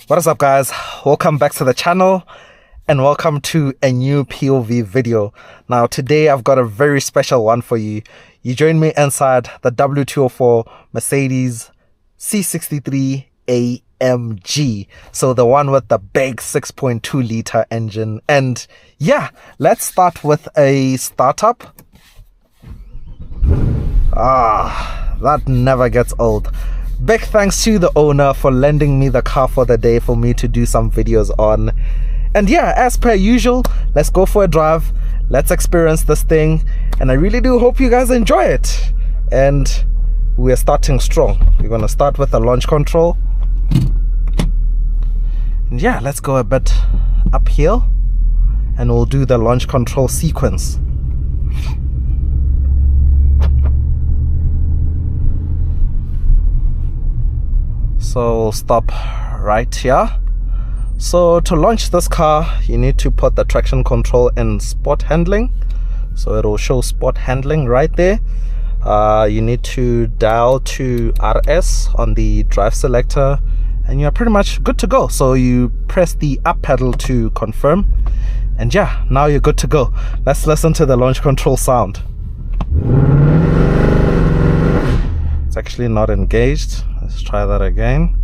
What is up, guys? Welcome back to the channel and welcome to a new POV video. Now today I've got a very special one for you. You join me inside the W204 Mercedes C63 AMG, so the one with the big 6.2 liter engine. And yeah, let's start with a startup. That never gets old. Big thanks to the owner for lending me the car for the day for me to do some videos on. And yeah, as per usual, let's go for a drive, let's experience this thing, and I really do hope you guys enjoy it. And we're starting strong. We're gonna start with the launch control. And yeah, let's go a bit uphill and we'll do the launch control sequence. So we'll stop right here. So to launch this car, you need to put the traction control in sport handling. So it'll show sport handling right there. You need to dial to RS on the drive selector and you're pretty much good to go. So you press the up pedal to confirm, and yeah, now you're good to go. Let's listen to the launch control sound. It's actually not engaged. Let's try that again.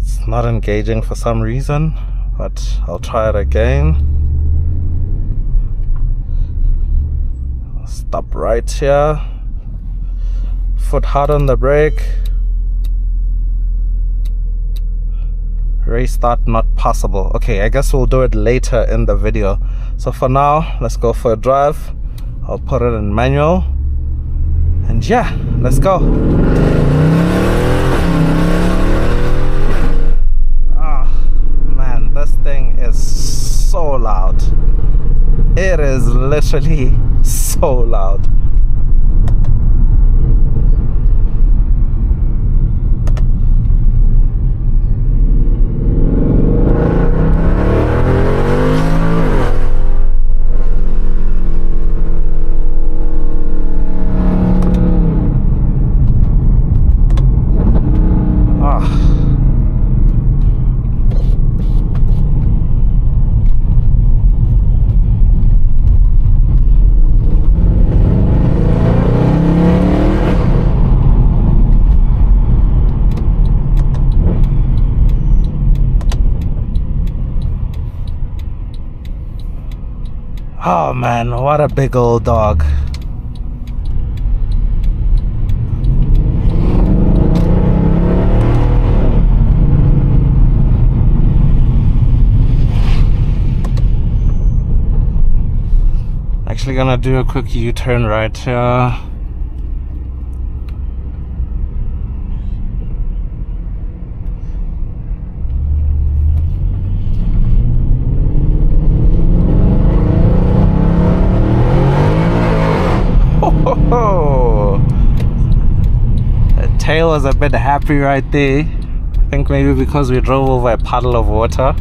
It's not engaging for some reason, but I'll try it again. I'll stop right here. Foot hard on the brake. Race start not possible. Okay, I guess we'll do it later in the video. So for now, let's go for a drive. I'll put it in manual. And yeah, let's go. Man, this thing is so loud. It is literally so loud. Oh man, what a big old dog. Actually gonna do a quick U-turn right here. The tail was a bit happy right there. I think maybe because we drove over a puddle of water.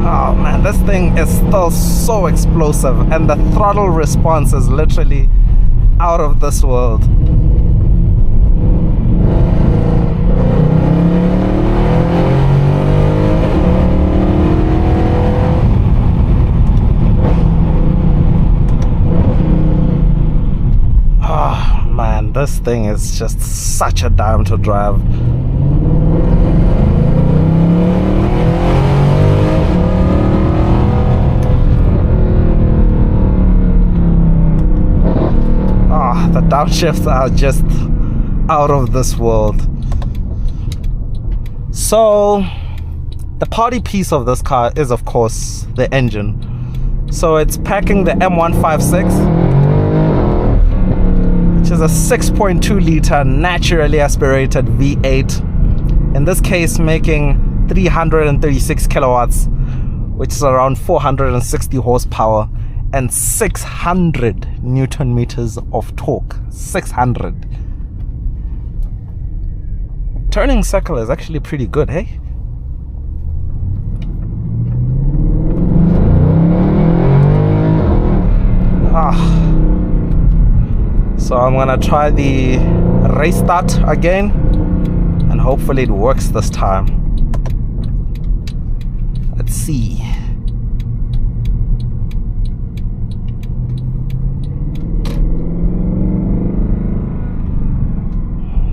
Oh man, this thing is still so explosive and the throttle response is literally out of this world. This thing is just such a dime to drive. The downshifts are just out of this world. So the party piece of this car is of course the engine. So it's packing the M156, which is a 6.2 liter naturally aspirated V8, in this case making 336 kilowatts, which is around 460 horsepower and 600 newton meters of torque. 600. Turning circle is actually pretty good, hey? So I'm gonna try the restart again, and hopefully it works this time. Let's see.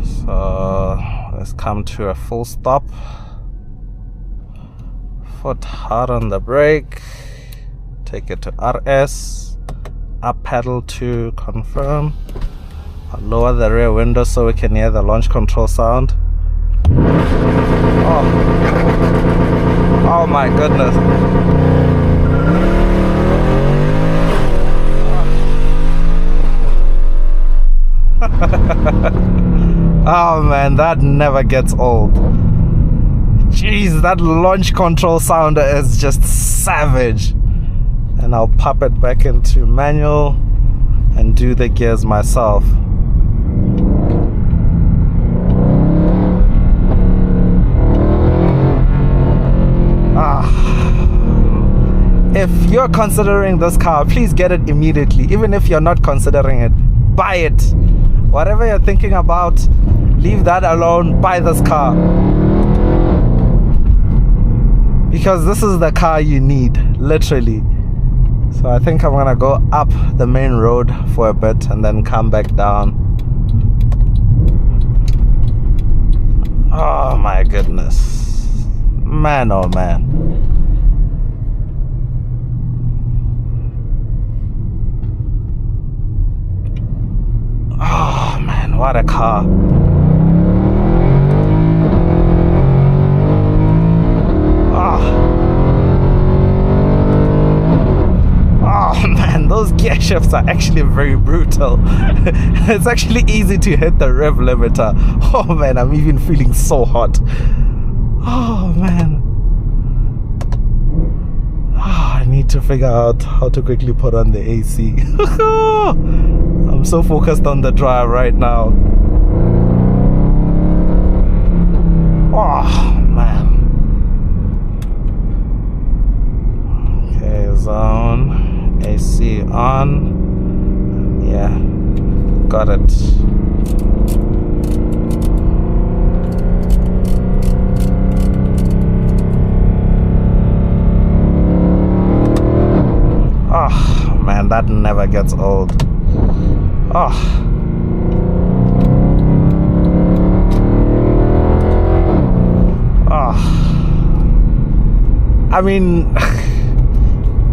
So let's come to a full stop. Foot hard on the brake. Take it to RS. Up pedal to confirm. I'll lower the rear window so we can hear the launch control sound. Oh my goodness. Oh man, that never gets old. Jeez, that launch control sound is just savage. And I'll pop it back into manual and do the gears myself. If you're considering this car, please get it immediately. Even if you're not considering it, buy it. Whatever you're thinking about, leave that alone. Buy this car, because this is the car you need, literally. So I think I'm gonna go up the main road for a bit and then come back down. Oh my goodness, man, oh man. Oh man, what a car. Oh man, those gear shifts are actually very brutal. It's actually easy to hit the rev limiter. Oh man, I'm even feeling so hot. Oh man. I need to figure out how to quickly put on the AC. I'm so focused on the drive right now. Oh man. Okay, zone. AC on. Yeah, got it. Oh man, that never gets old. Oh. Oh. I mean,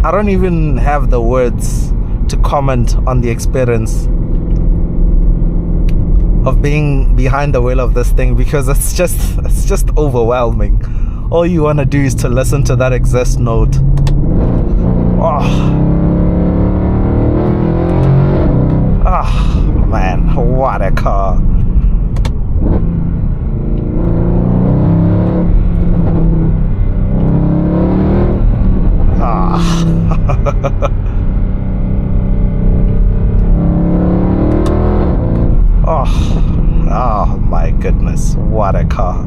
I don't even have the words to comment on the experience of being behind the wheel of this thing, because it's just overwhelming. All you want to do is to listen to that exhaust note. Oh. Oh man, what a car. Oh my goodness, what a car.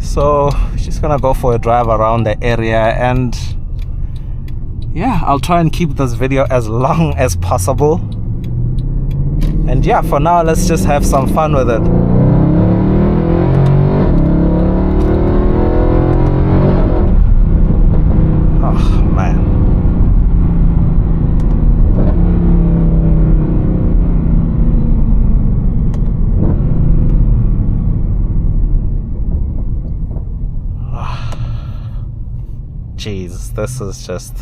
So just gonna go for a drive around the area, and yeah, I'll try and keep this video as long as possible. And yeah, for now, let's just have some fun with it. Oh man. Jeez, this is just...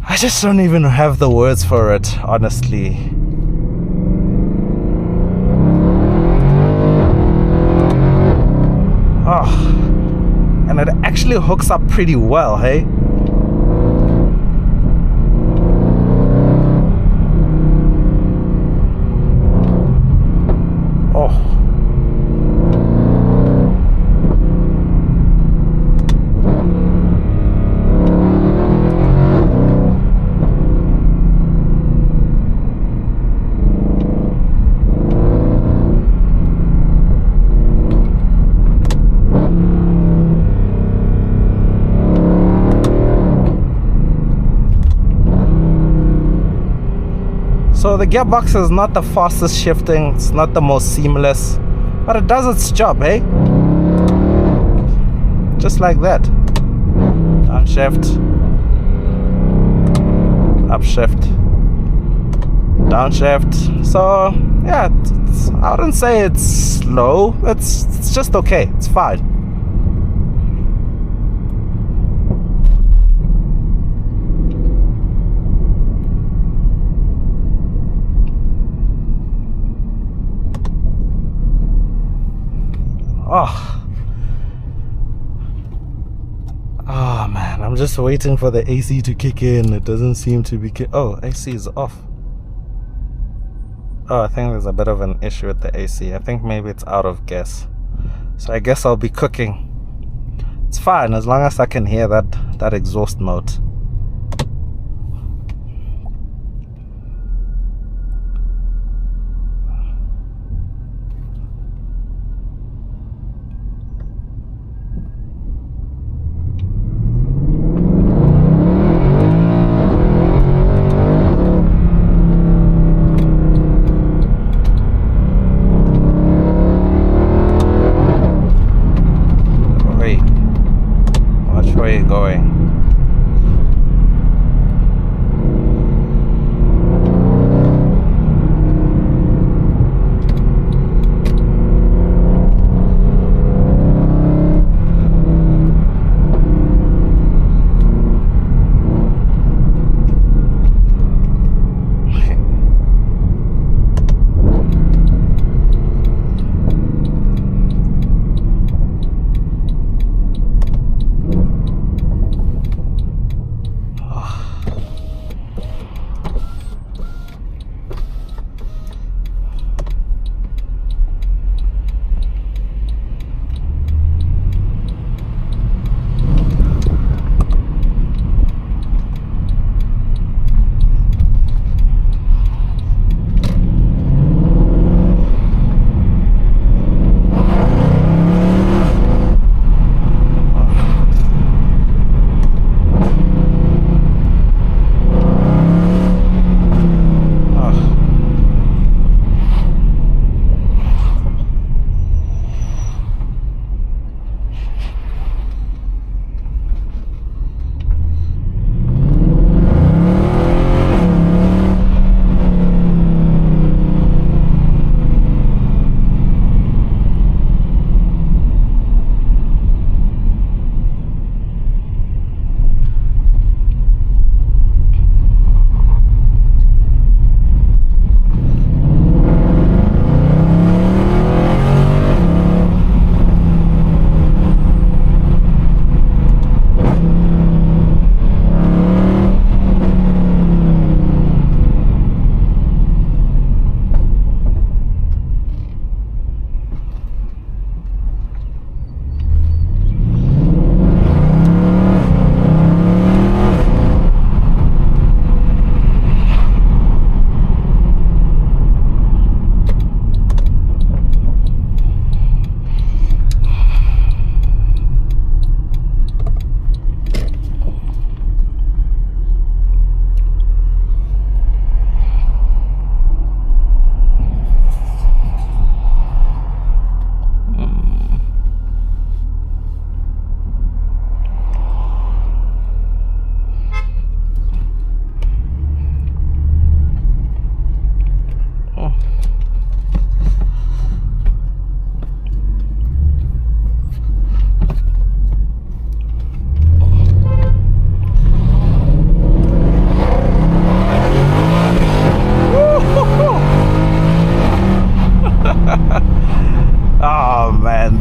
I just don't even have the words for it, honestly. Oh, and it actually hooks up pretty well, hey? gearbox is not the fastest shifting, it's not the most seamless, but it does its job, hey? Just like that. Downshift, upshift, downshift. So yeah, I wouldn't say it's slow, it's just okay, it's fine. Oh man, I'm just waiting for the AC to kick in. It doesn't seem to be oh, AC is off. Oh, I think there's a bit of an issue with the AC. I think maybe it's out of gas. So I guess I'll be cooking. It's fine as long as I can hear that exhaust note.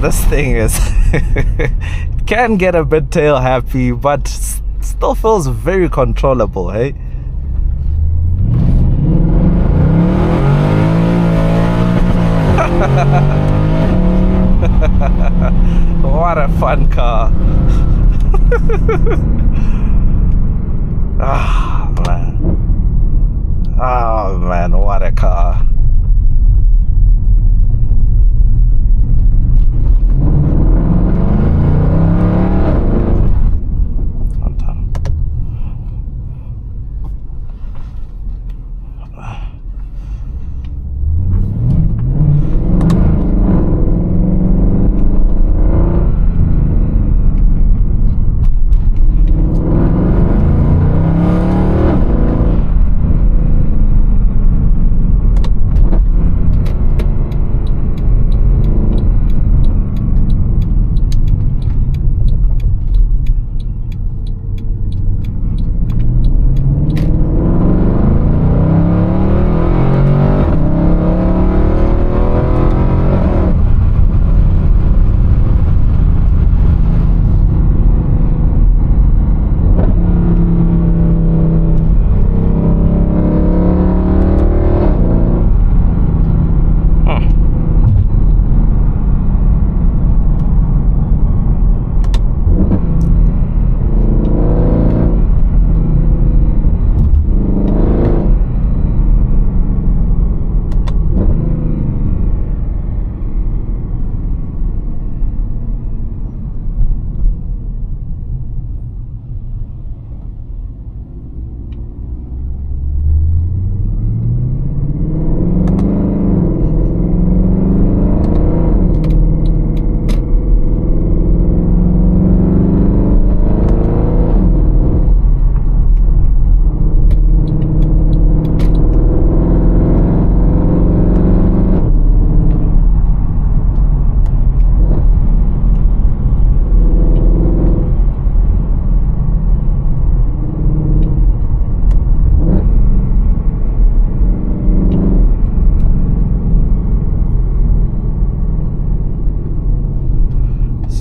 This thing is can get a bit tail happy, but still feels very controllable, hey? What a fun car. Oh man. Oh man, what a car.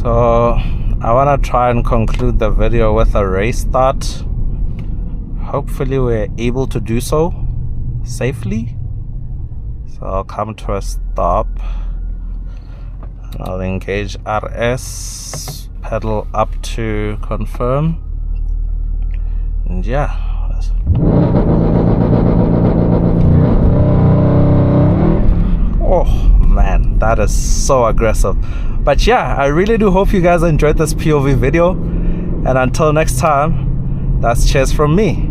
So I want to try and conclude the video with a race start. Hopefully we're able to do so safely. So I'll come to a stop. I'll engage RS, pedal up to confirm, and yeah. Oh man, that is so aggressive. But yeah, I really do hope you guys enjoyed this POV video, and until next time, that's cheers from me.